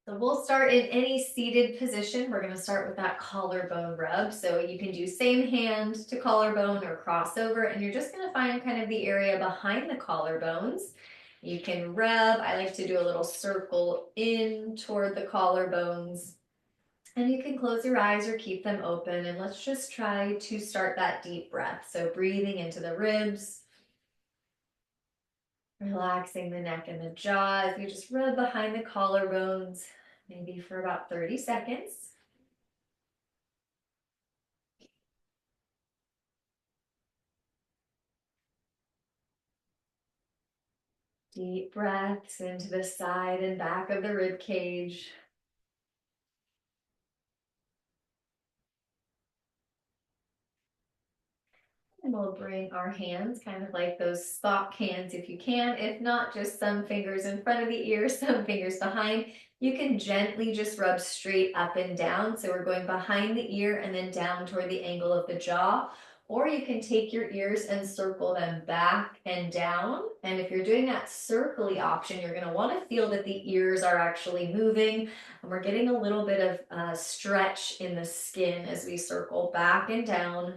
So we'll start in any seated position. We're going to start with that collarbone rub. So you can do same hand to collarbone or crossover, and you're just going to find kind of the area behind the collarbones. You can rub. I like to do a little circle in toward the collarbones. And you can close your eyes or keep them open. And let's just try to start that deep breath. So breathing into the ribs, relaxing the neck and the jaw as we just rub behind the collarbones, maybe for about 30 seconds. Deep breaths into the side and back of the rib cage. And we'll bring our hands kind of like those Spock hands if you can. If not, just some fingers in front of the ear, some fingers behind. You can gently just rub straight up and down. So we're going behind the ear and then down toward the angle of the jaw. Or you can take your ears and circle them back and down. And if you're doing that circly option, you're going to want to feel that the ears are actually moving. And we're getting a little bit of stretch in the skin as we circle back and down.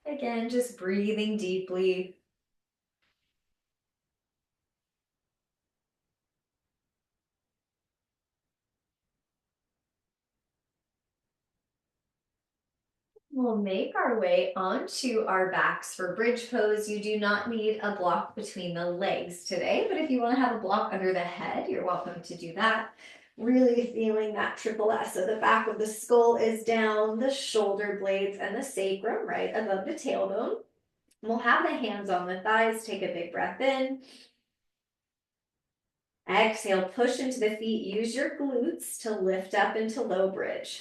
Again, just breathing deeply. We'll make our way onto our backs for bridge pose. You do not need a block between the legs today, but if you want to have a block under the head, you're welcome to do that. Really feeling that triple S. So the back of the skull is down, the shoulder blades and the sacrum right above the tailbone. We'll have the hands on the thighs. Take a big breath in. Exhale, push into the feet. Use your glutes to lift up into low bridge.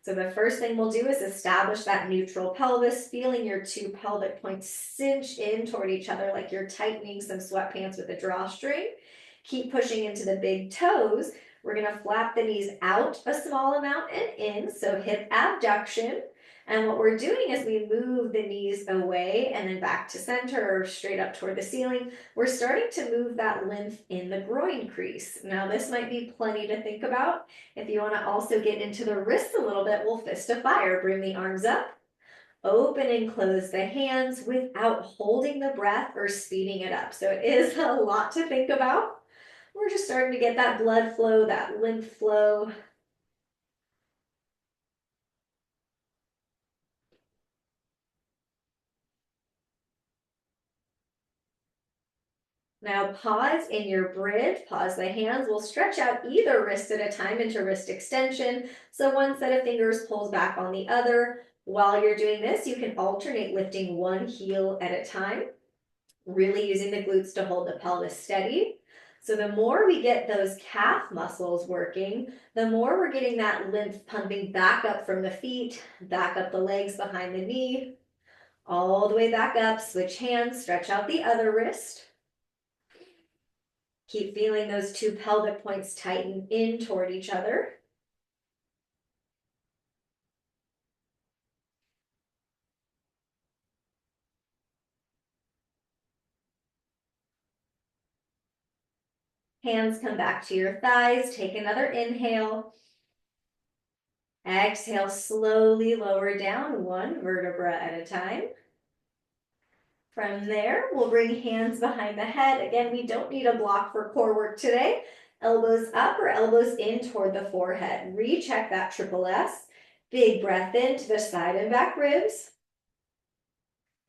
So the first thing we'll do is establish that neutral pelvis, feeling your two pelvic points cinch in toward each other like you're tightening some sweatpants with a drawstring. Keep pushing into the big toes. We're going to flap the knees out a small amount and in, so hip abduction. And what we're doing is we move the knees away and then back to center or straight up toward the ceiling. We're starting to move that lymph in the groin crease. Now this might be plenty to think about. If you want to also get into the wrists a little bit, we'll fist of fire. Bring the arms up, open and close the hands without holding the breath or speeding it up. So it is a lot to think about. We're just starting to get that blood flow, that lymph flow. Now pause in your bridge, pause the hands. We'll stretch out either wrist at a time into wrist extension. So one set of fingers pulls back on the other. While you're doing this, you can alternate lifting one heel at a time, really using the glutes to hold the pelvis steady. So the more we get those calf muscles working, the more we're getting that lymph pumping back up from the feet, back up the legs behind the knee, all the way back up. Switch hands, stretch out the other wrist. Keep feeling those two pelvic points tighten in toward each other. Hands come back to your thighs. Take another inhale. Exhale, slowly lower down one vertebra at a time. From there, we'll bring hands behind the head. Again, we don't need a block for core work today. Elbows up or elbows in toward the forehead. Recheck that triple S. Big breath into the side and back ribs.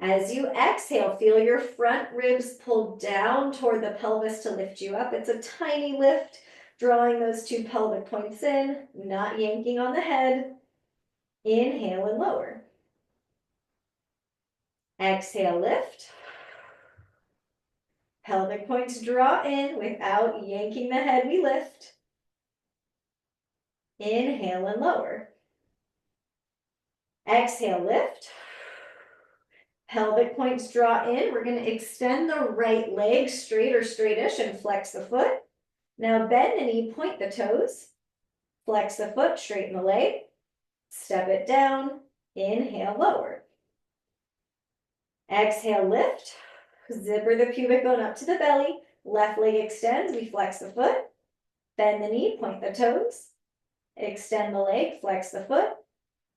As you exhale, feel your front ribs pull down toward the pelvis to lift you up. It's a tiny lift, drawing those two pelvic points in, not yanking on the head. Inhale and lower. Exhale, lift. Pelvic points draw in without yanking the head, we lift. Inhale and lower. Exhale, lift. Pelvic points draw in. We're going to extend the right leg straight or straightish and flex the foot. Now bend the knee, point the toes. Flex the foot, straighten the leg. Step it down. Inhale, lower. Exhale, lift. Zipper the pubic bone up to the belly. Left leg extends. We flex the foot. Bend the knee, point the toes. Extend the leg, flex the foot.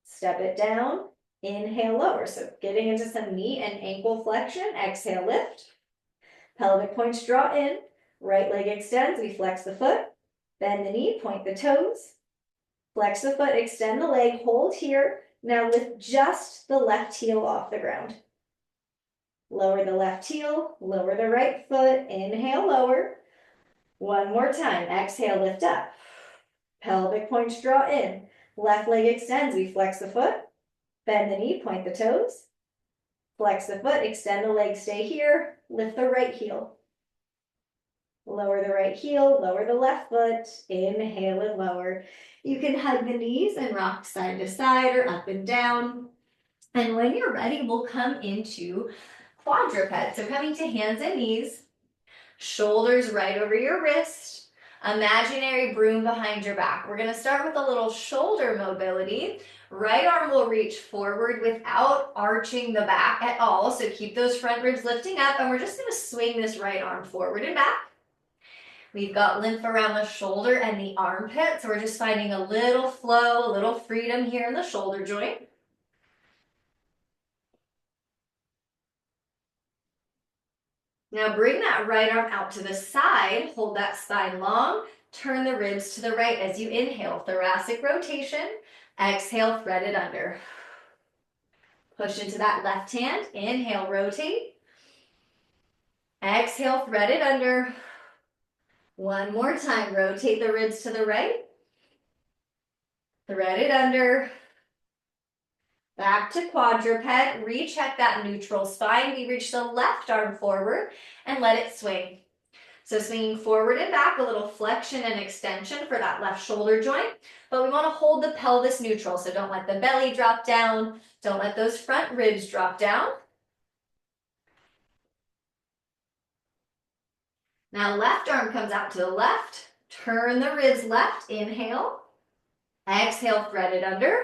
Step it down. Inhale, lower. So getting into some knee and ankle flexion. Exhale, lift. Pelvic points draw in. Right leg extends. We flex the foot. Bend the knee, point the toes. Flex the foot, extend the leg, hold here. Now lift just the left heel off the ground. Lower the left heel, lower the right foot. Inhale, lower. One more time. Exhale, lift up. Pelvic points draw in. Left leg extends. We flex the foot. Bend the knee, point the toes. Flex the foot, extend the leg, stay here. Lift the right heel. Lower the right heel, lower the left foot. Inhale and lower. You can hug the knees and rock side to side or up and down. And when you're ready, we'll come into quadruped. So coming to hands and knees, shoulders right over your wrist, imaginary broom behind your back. We're going to start with a little shoulder mobility. Right arm will reach forward without arching the back at all. So keep those front ribs lifting up, and we're just going to swing this right arm forward and back. We've got lymph around the shoulder and the armpit, so we're just finding a little flow, a little freedom here in the shoulder joint. Now bring that right arm out to the side, hold that spine long, turn the ribs to the right as you inhale, thoracic rotation, exhale, thread it under. Push into that left hand, inhale, rotate, exhale, thread it under. One more time, rotate the ribs to the right, thread it under. Back to quadruped, recheck that neutral spine. We reach the left arm forward and let it swing. So swinging forward and back, a little flexion and extension for that left shoulder joint. But we want to hold the pelvis neutral, so don't let the belly drop down. Don't let those front ribs drop down. Now left arm comes out to the left. Turn the ribs left, inhale. Exhale, thread it under.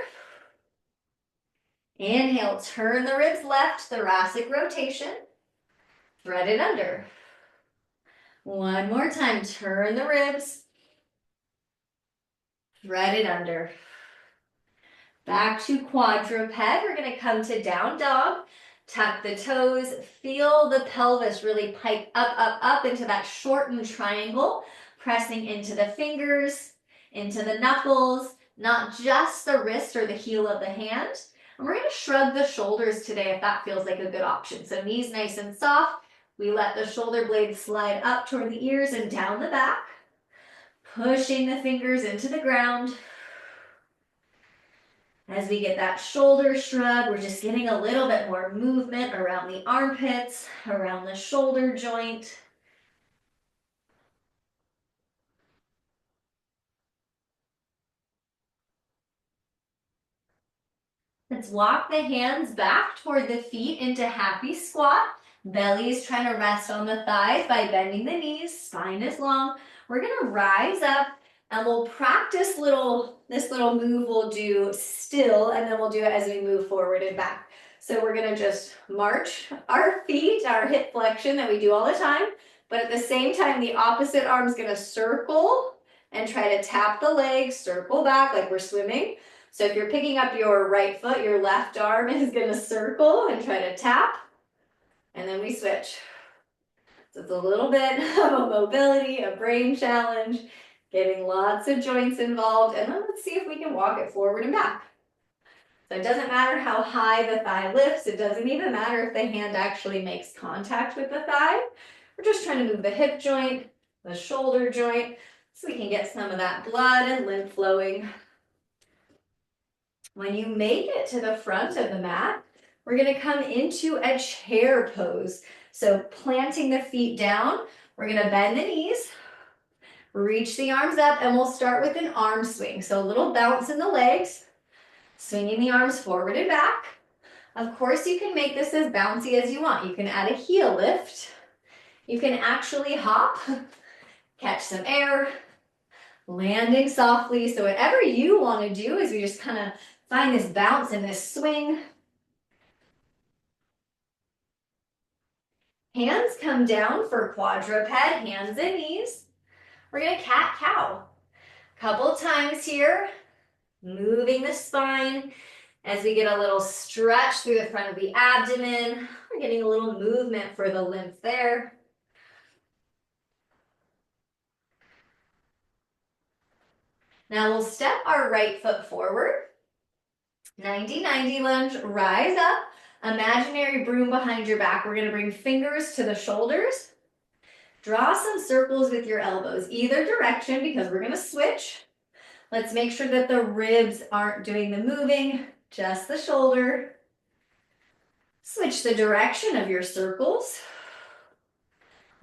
Inhale, turn the ribs left, thoracic rotation. Thread it under. One more time, turn the ribs. Thread it under. Back to quadruped. We're going to come to down dog. Tuck the toes. Feel the pelvis really pike up, up, up into that shortened triangle. Pressing into the fingers, into the knuckles, not just the wrist or the heel of the hand. And we're going to shrug the shoulders today if that feels like a good option. So knees nice and soft. We let the shoulder blades slide up toward the ears and down the back. Pushing the fingers into the ground. As we get that shoulder shrug, we're just getting a little bit more movement around the armpits, around the shoulder joint. Let's walk the hands back toward the feet into happy squat. Belly is trying to rest on the thighs by bending the knees. Spine is long. We're going to rise up and we'll practice this little move we'll do still, and then we'll do it as we move forward and back. So we're going to just march our feet, our hip flexion that we do all the time, but at the same time, the opposite arm is going to circle and try to tap the legs, circle back like we're swimming. So if you're picking up your right foot, your left arm is going to circle and try to tap, and then we switch. So it's a little bit of a mobility, a brain challenge, getting lots of joints involved, and then let's see if we can walk it forward and back. So it doesn't matter how high the thigh lifts, it doesn't even matter if the hand actually makes contact with the thigh. We're just trying to move the hip joint, the shoulder joint, so we can get some of that blood and lymph flowing. When you make it to the front of the mat, we're going to come into a chair pose. So planting the feet down, we're going to bend the knees, reach the arms up, and we'll start with an arm swing. So a little bounce in the legs, swinging the arms forward and back. Of course, you can make this as bouncy as you want. You can add a heel lift. You can actually hop, catch some air, landing softly. So whatever you want to do is we just kind of find this bounce and this swing. Hands come down for quadruped, hands and knees. We're gonna cat-cow. Couple times here, moving the spine as we get a little stretch through the front of the abdomen. We're getting a little movement for the lymph there. Now we'll step our right foot forward. 90-90 lunge, rise up. Imaginary broom behind your back. We're gonna bring fingers to the shoulders. Draw some circles with your elbows, either direction, because we're gonna switch. Let's make sure that the ribs aren't doing the moving, just the shoulder. Switch the direction of your circles.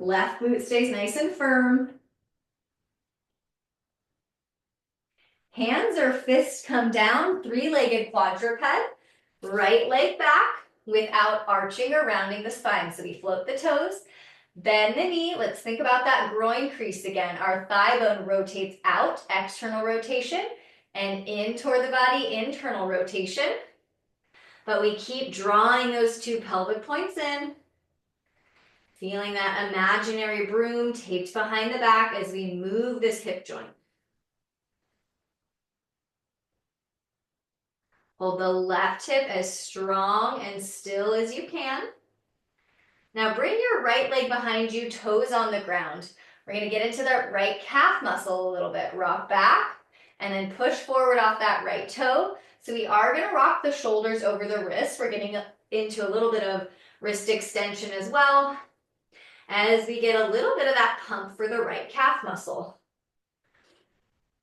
Left glute stays nice and firm. Hands or fists come down, three-legged quadruped. Right leg back without arching or rounding the spine. So we float the toes, bend the knee. Let's think about that groin crease again. Our thigh bone rotates out, external rotation, and in toward the body, internal rotation. But we keep drawing those two pelvic points in. Feeling that imaginary broom taped behind the back as we move this hip joint. Hold the left hip as strong and still as you can. Now bring your right leg behind you, toes on the ground. We're going to get into that right calf muscle a little bit. Rock back and then push forward off that right toe. So we are going to rock the shoulders over the wrists. We're getting into a little bit of wrist extension as well, as we get a little bit of that pump for the right calf muscle.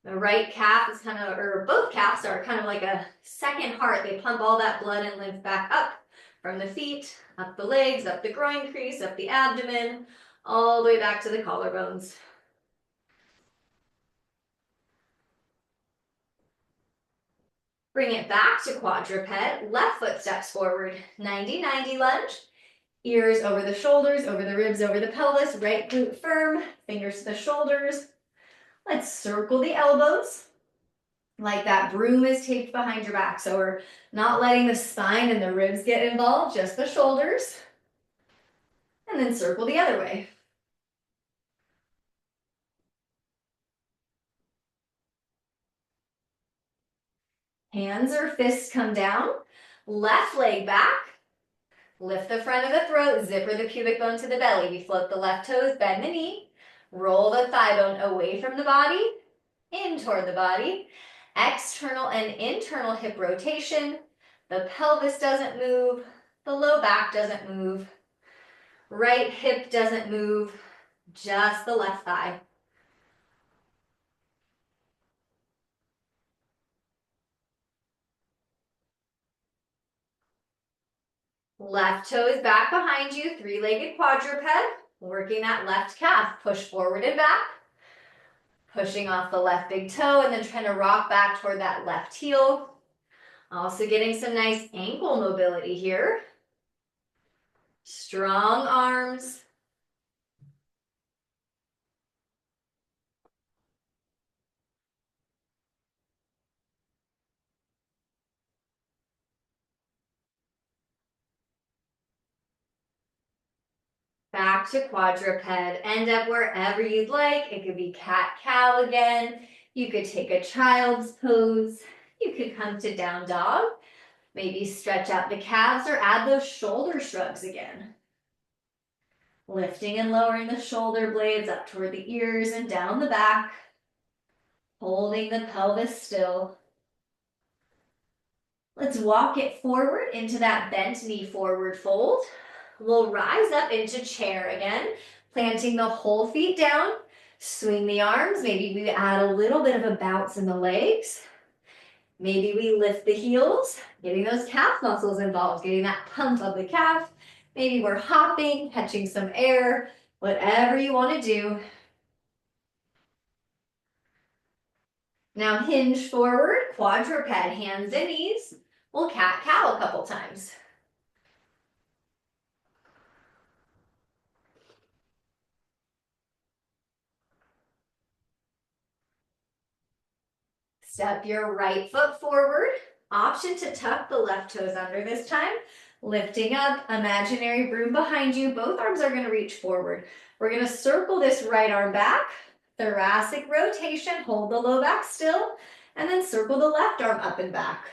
The right calf is kind of, or both calves are kind of like a second heart. They pump all that blood and lymph back up from the feet, up the legs, up the groin crease, up the abdomen, all the way back to the collarbones. Bring it back to quadruped. Left foot steps forward. 90-90 lunge. Ears over the shoulders, over the ribs, over the pelvis. Right glute firm. Fingers to the shoulders. Let's circle the elbows like that broom is taped behind your back. So we're not letting the spine and the ribs get involved, just the shoulders. And then circle the other way. Hands or fists come down. Left leg back. Lift the front of the throat, zipper the pubic bone to the belly. We float the left toes, bend the knee. Roll the thigh bone away from the body, in toward the body. External and internal hip rotation. The pelvis doesn't move. The low back doesn't move. Right hip doesn't move. Just the left thigh. Left toe is back behind you, three-legged quadruped. Working that left calf. Push forward and back. Pushing off the left big toe and then trying to rock back toward that left heel. Also getting some nice ankle mobility here. Strong arms. Back to quadruped. End up wherever you'd like. It could be cat-cow again. You could take a child's pose. You could come to down dog. Maybe stretch out the calves or add those shoulder shrugs again. Lifting and lowering the shoulder blades up toward the ears and down the back. Holding the pelvis still. Let's walk it forward into that bent knee forward fold. We'll rise up into chair again, planting the whole feet down. Swing the arms. Maybe we add a little bit of a bounce in the legs. Maybe we lift the heels, getting those calf muscles involved, getting that pump of the calf. Maybe we're hopping, catching some air, whatever you want to do. Now hinge forward, quadruped, hands and knees. We'll cat-cow a couple times. Step your right foot forward. Option to tuck the left toes under this time. Lifting up, imaginary broom behind you. Both arms are going to reach forward. We're going to circle this right arm back. Thoracic rotation, hold the low back still, and then circle the left arm up and back.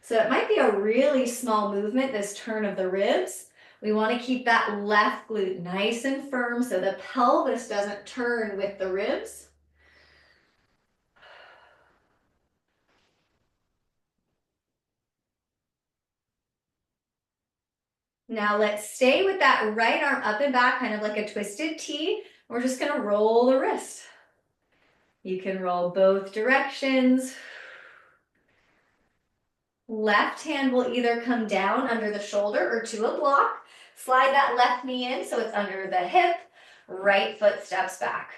So it might be a really small movement, this turn of the ribs. We want to keep that left glute nice and firm so the pelvis doesn't turn with the ribs. Now let's stay with that right arm up and back, kind of like a twisted T. We're just going to roll the wrist. You can roll both directions. Left hand will either come down under the shoulder or to a block. Slide that left knee in so it's under the hip. Right foot steps back.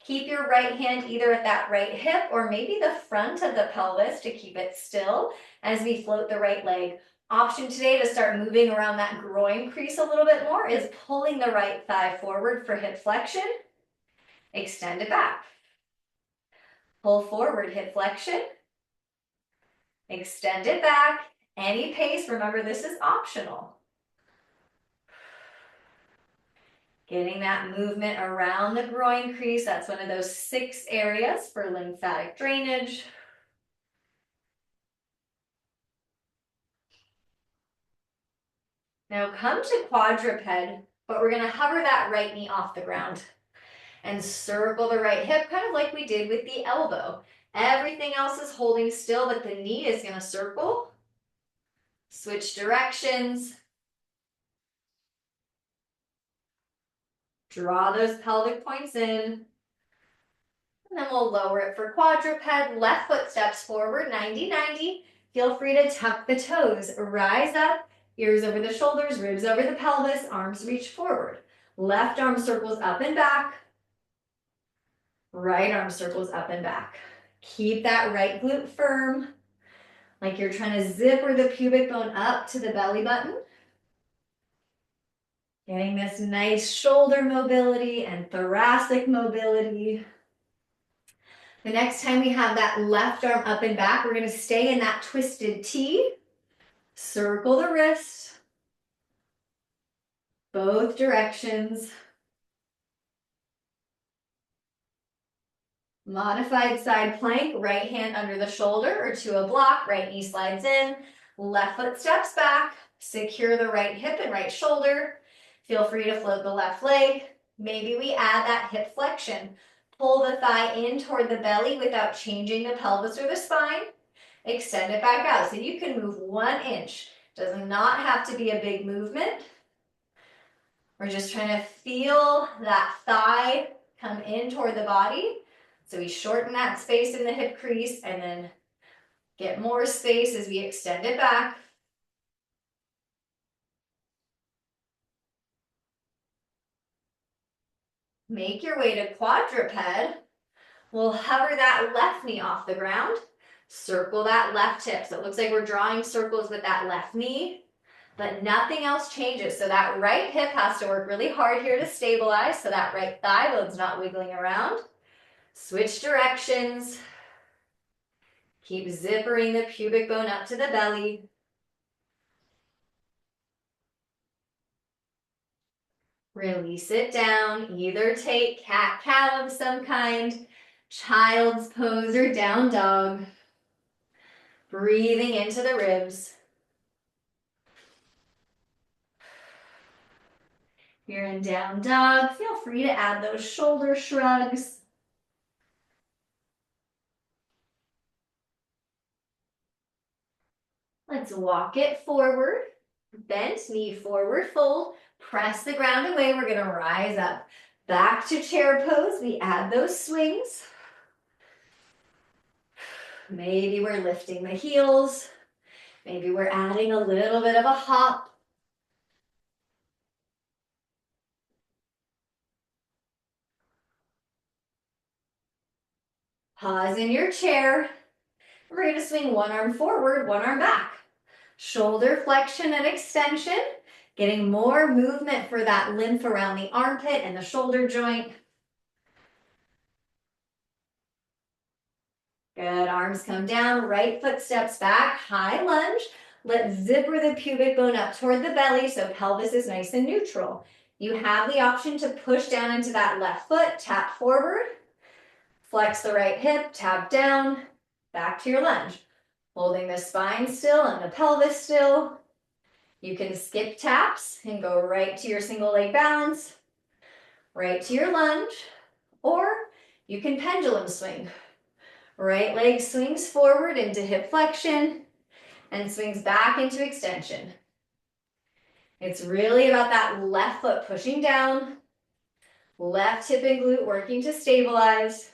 Keep your right hand either at that right hip or maybe the front of the pelvis to keep it still as we float the right leg. Option today to start moving around that groin crease a little bit more is pulling the right thigh forward for hip flexion. Extend it back. Pull forward, hip flexion. Extend it back. Any pace, remember this is optional. Getting that movement around the groin crease, that's one of those 6 areas for lymphatic drainage. Now come to quadruped, but we're gonna hover that right knee off the ground and circle the right hip, kind of like we did with the elbow. Everything else is holding still, but the knee is gonna circle. Switch directions. Draw those pelvic points in. And then we'll lower it for quadruped. Left foot steps forward, 90-90. Feel free to tuck the toes. Rise up, ears over the shoulders, ribs over the pelvis, arms reach forward. Left arm circles up and back. Right arm circles up and back. Keep that right glute firm, like you're trying to zipper the pubic bone up to the belly button. Getting this nice shoulder mobility and thoracic mobility. The next time we have that left arm up and back, we're going to stay in that twisted T. Circle the wrist. Both directions. Modified side plank, right hand under the shoulder or to a block, right knee slides in, left foot steps back, secure the right hip and right shoulder. Feel free to float the left leg. Maybe we add that hip flexion. Pull the thigh in toward the belly without changing the pelvis or the spine. Extend it back out. So you can move 1 inch. Does not have to be a big movement. We're just trying to feel that thigh come in toward the body. So we shorten that space in the hip crease and then get more space as we extend it back. Make your way to quadruped. We'll hover that left knee off the ground. Circle that left hip. So it looks like we're drawing circles with that left knee, but nothing else changes. So that right hip has to work really hard here to stabilize so that right thigh bone's not wiggling around. Switch directions. Keep zippering the pubic bone up to the belly. Release it down. Either take cat-cow of some kind, child's pose, or down dog. Breathing into the ribs. You're in down dog. Feel free to add those shoulder shrugs. Let's walk it forward. Bent knee forward fold. Press the ground away. We're going to rise up. Back to chair pose. We add those swings. Maybe we're lifting the heels. Maybe we're adding a little bit of a hop. Pause in your chair. We're going to swing one arm forward, one arm back. Shoulder flexion and extension. Getting more movement for that lymph around the armpit and the shoulder joint. Good, arms come down, right foot steps back, high lunge. Let's zipper the pubic bone up toward the belly so pelvis is nice and neutral. You have the option to push down into that left foot, tap forward, flex the right hip, tap down, back to your lunge. Holding the spine still and the pelvis still. You can skip taps and go right to your single leg balance, right to your lunge, or you can pendulum swing. Right leg swings forward into hip flexion and swings back into extension. It's really about that left foot pushing down, left hip and glute working to stabilize.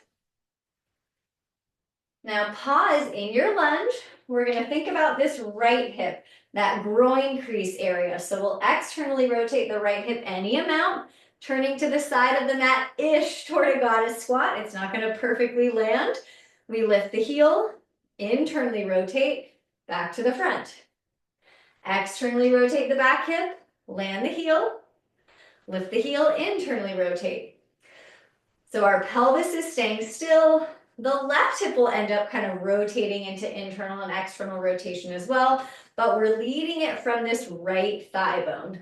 Now pause in your lunge. We're going to think about this right hip, that groin crease area. So we'll externally rotate the right hip any amount, turning to the side of the mat-ish toward a goddess squat. It's not going to perfectly land. We lift the heel, internally rotate, back to the front. Externally rotate the back hip, land the heel, lift the heel, internally rotate. So our pelvis is staying still. The left hip will end up kind of rotating into internal and external rotation as well, but we're leading it from this right thigh bone.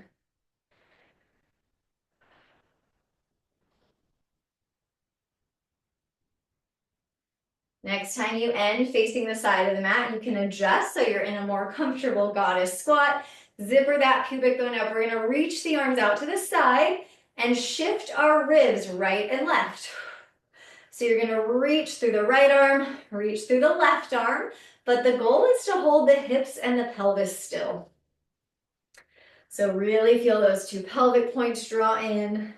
Next time you end facing the side of the mat, you can adjust so you're in a more comfortable goddess squat. Zipper that pubic bone up. We're going to reach the arms out to the side and shift our ribs right and left. So you're going to reach through the right arm, reach through the left arm, but the goal is to hold the hips and the pelvis still. So really feel those two pelvic points draw in.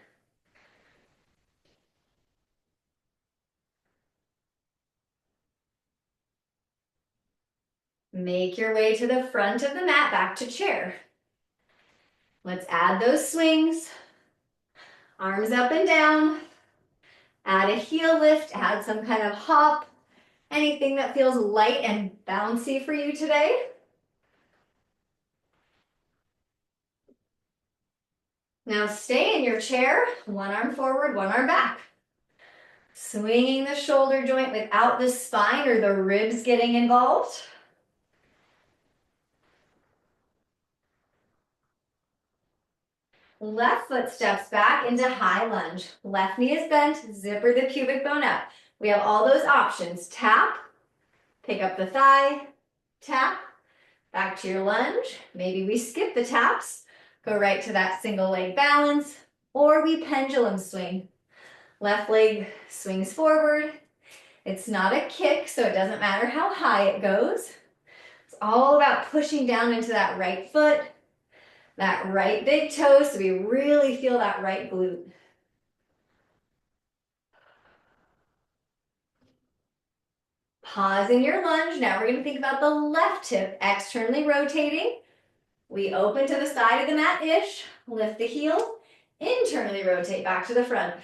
Make your way to the front of the mat, back to chair. Let's add those swings. Arms up and down. Add a heel lift, add some kind of hop. Anything that feels light and bouncy for you today. Now stay in your chair, one arm forward, one arm back. Swinging the shoulder joint without the spine or the ribs getting involved. Left foot steps back into high lunge. Left knee is bent, zipper the pubic bone up. We have all those options. Tap, pick up the thigh, tap, back to your lunge. Maybe we skip the taps, go right to that single leg balance, or we pendulum swing. Left leg swings forward. It's not a kick, so it doesn't matter how high it goes. It's all about pushing down into that right foot, that right big toe, so we really feel that right glute. Pause in your lunge. Now we're going to think about the left hip externally rotating. We open to the side of the mat-ish, lift the heel, internally rotate back to the front.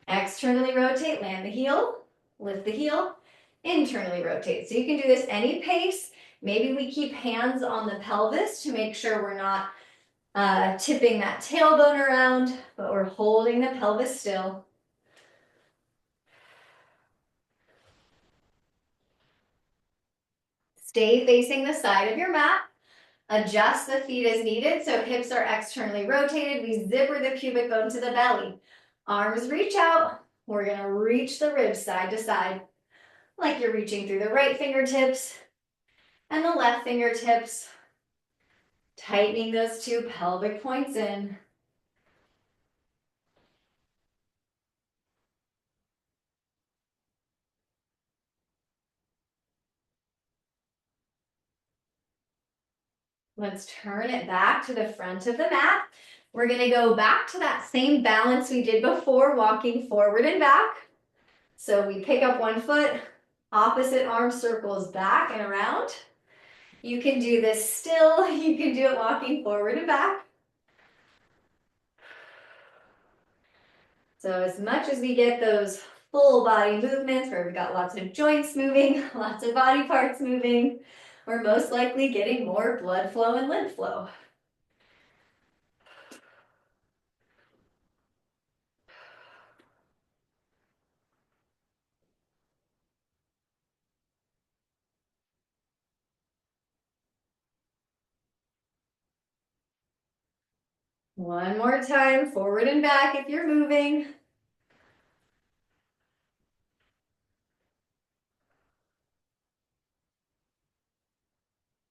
Externally rotate, land the heel, lift the heel, internally rotate. So you can do this any pace. Maybe we keep hands on the pelvis to make sure we're not tipping that tailbone around, but we're holding the pelvis still. Stay facing the side of your mat. Adjust the feet as needed, so hips are externally rotated. We zipper the pubic bone to the belly. Arms reach out. We're going to reach the ribs side to side, like you're reaching through the right fingertips and the left fingertips, tightening those two pelvic points in. Let's turn it back to the front of the mat. We're going to go back to that same balance we did before, walking forward and back. So we pick up one foot, opposite arm circles back and around. You can do this still. You can do it walking forward and back. So as much as we get those full body movements where we've got lots of joints moving, lots of body parts moving, we're most likely getting more blood flow and lymph flow. One more time, forward and back if you're moving.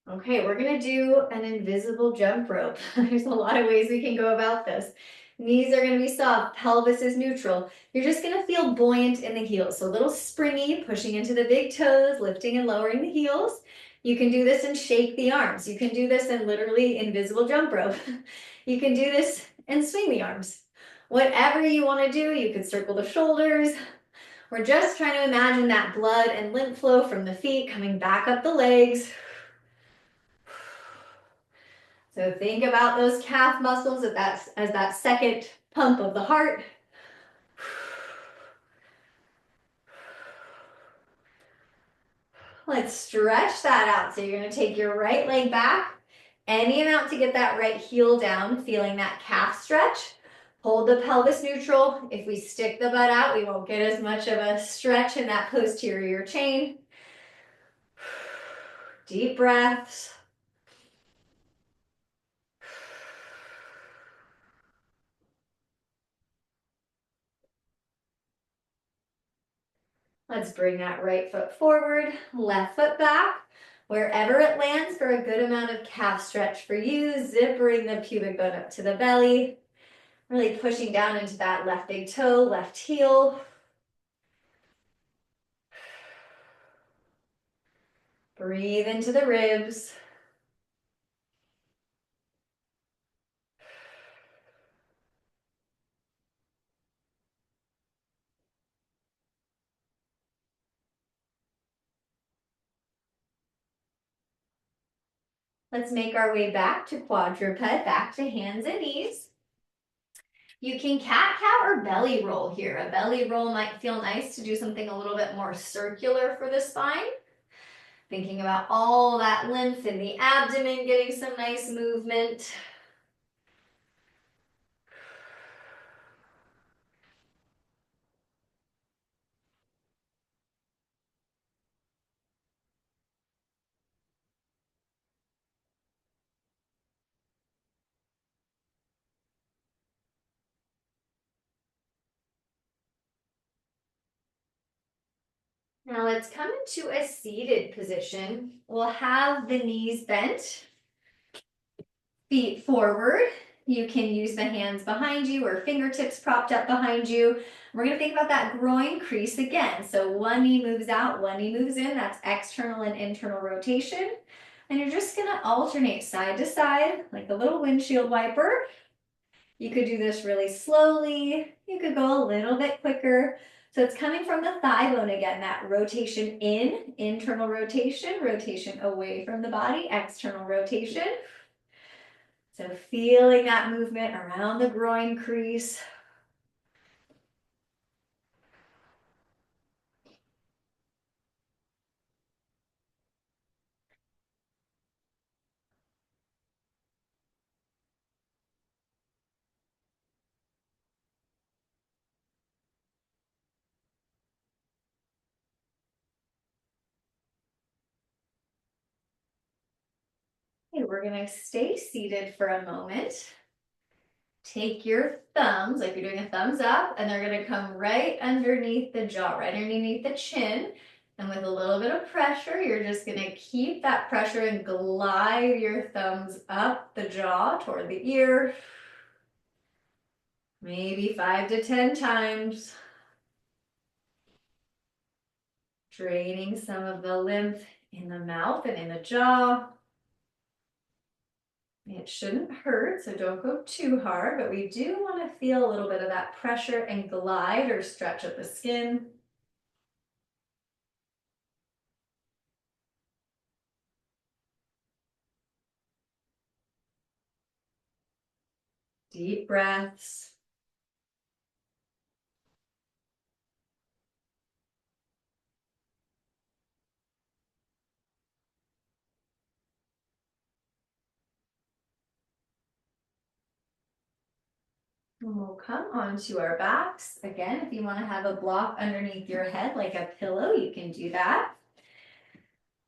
Okay, we're gonna do an invisible jump rope. There's a lot of ways we can go about this. Knees are gonna be soft, pelvis is neutral. You're just gonna feel buoyant in the heels. So a little springy, pushing into the big toes, lifting and lowering the heels. You can do this and shake the arms. You can do this and literally invisible jump rope. You can do this and swing the arms. Whatever you wanna do, you can circle the shoulders. We're just trying to imagine that blood and lymph flow from the feet coming back up the legs. So think about those calf muscles as that second pump of the heart. Let's stretch that out. So you're going to take your right leg back, any amount to get that right heel down, feeling that calf stretch. Hold the pelvis neutral. If we stick the butt out, we won't get as much of a stretch in that posterior chain. Deep breaths. Let's bring that right foot forward, left foot back. Wherever it lands for a good amount of calf stretch for you, zippering the pubic bone up to the belly. Really pushing down into that left big toe, left heel. Breathe into the ribs. Let's make our way back to quadruped, back to hands and knees. You can cat-cow or belly roll here. A belly roll might feel nice to do something a little bit more circular for the spine. Thinking about all that lymph in the abdomen, getting some nice movement. Now let's come into a seated position. We'll have the knees bent, feet forward. You can use the hands behind you or fingertips propped up behind you. We're gonna think about that groin crease again. So one knee moves out, one knee moves in. That's external and internal rotation. And you're just gonna alternate side to side like a little windshield wiper. You could do this really slowly. You could go a little bit quicker. So it's coming from the thigh bone again, that rotation in, internal rotation, rotation away from the body, external rotation. So feeling that movement around the groin crease. Okay, we're gonna stay seated for a moment. Take your thumbs, like you're doing a thumbs up, and they're gonna come right underneath the jaw, right underneath the chin. And with a little bit of pressure, you're just gonna keep that pressure and glide your thumbs up the jaw toward the ear. Maybe 5 to 10 times. Draining some of the lymph in the mouth and in the jaw. It shouldn't hurt, so don't go too hard, but we do want to feel a little bit of that pressure and glide or stretch of the skin. Deep breaths. And we'll come onto our backs. Again, if you want to have a block underneath your head like a pillow, you can do that.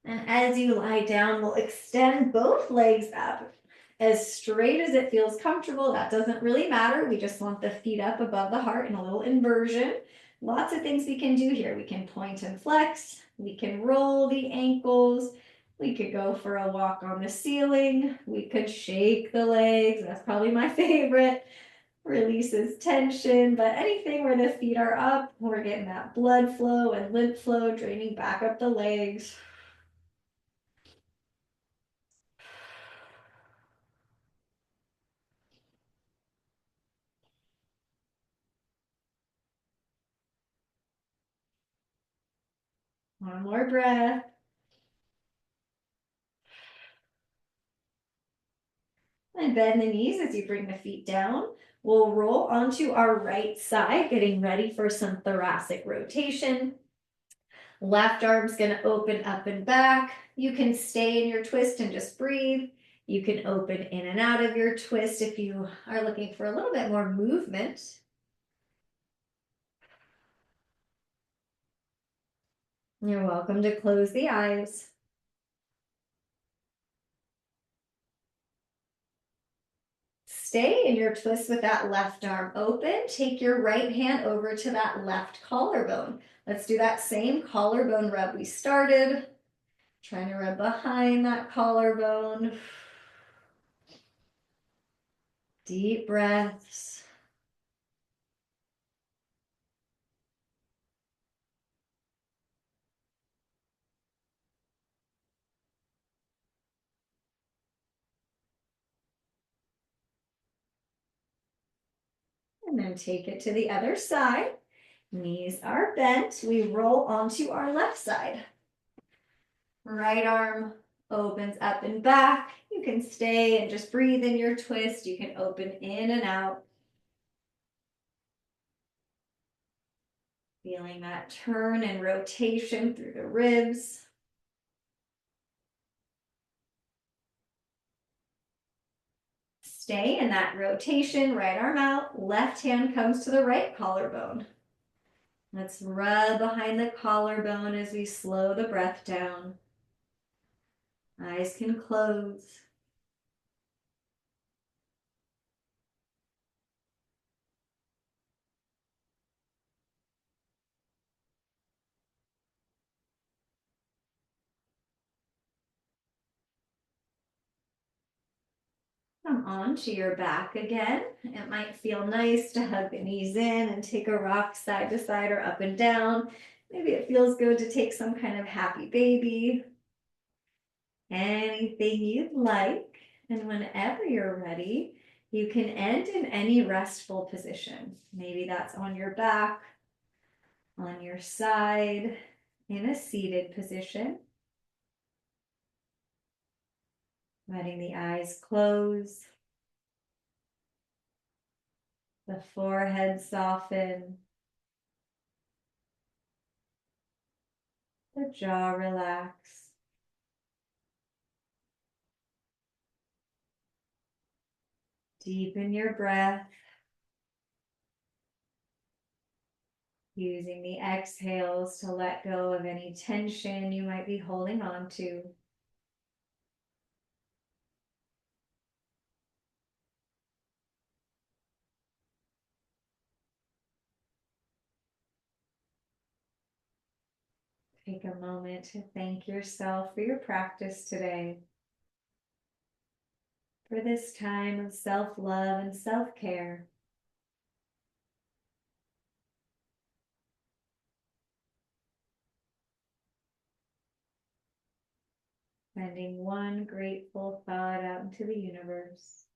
And as you lie down, we'll extend both legs up. as straight as it feels comfortable. That doesn't really matter. We just want the feet up above the heart in a little inversion. Lots of things we can do here. We can point and flex. We can roll the ankles. We could go for a walk on the ceiling. We could shake the legs. That's probably my favorite. Releases tension, but anything where the feet are up, we're getting that blood flow and lymph flow draining back up the legs. One more breath. And bend the knees as you bring the feet down. We'll roll onto our right side, getting ready for some thoracic rotation. Left arm's gonna open up and back. You can stay in your twist and just breathe. You can open in and out of your twist if you are looking for a little bit more movement. You're welcome to close the eyes. Stay in your twist with that left arm open. Take your right hand over to that left collarbone. Let's do that same collarbone rub we started. Trying to rub behind that collarbone. Deep breaths. And then take it to the other side. Knees are bent. We roll onto our left side. Right arm opens up and back. You can stay and just breathe in your twist. You can open in and out. Feeling that turn and rotation through the ribs. Stay in that rotation, right arm out, left hand comes to the right collarbone. Let's rub behind the collarbone as we slow the breath down. Eyes can close. Come on to your back again. It might feel nice to hug the knees in and take a rock side to side or up and down. Maybe it feels good to take some kind of happy baby. Anything you'd like. And whenever you're ready, you can end in any restful position. Maybe that's on your back, on your side, in a seated position. Letting the eyes close. The forehead soften. The jaw relax. Deepen your breath. Using the exhales to let go of any tension you might be holding on to. Take a moment to thank yourself for your practice today, for this time of self-love and self-care. Sending one grateful thought out into the universe.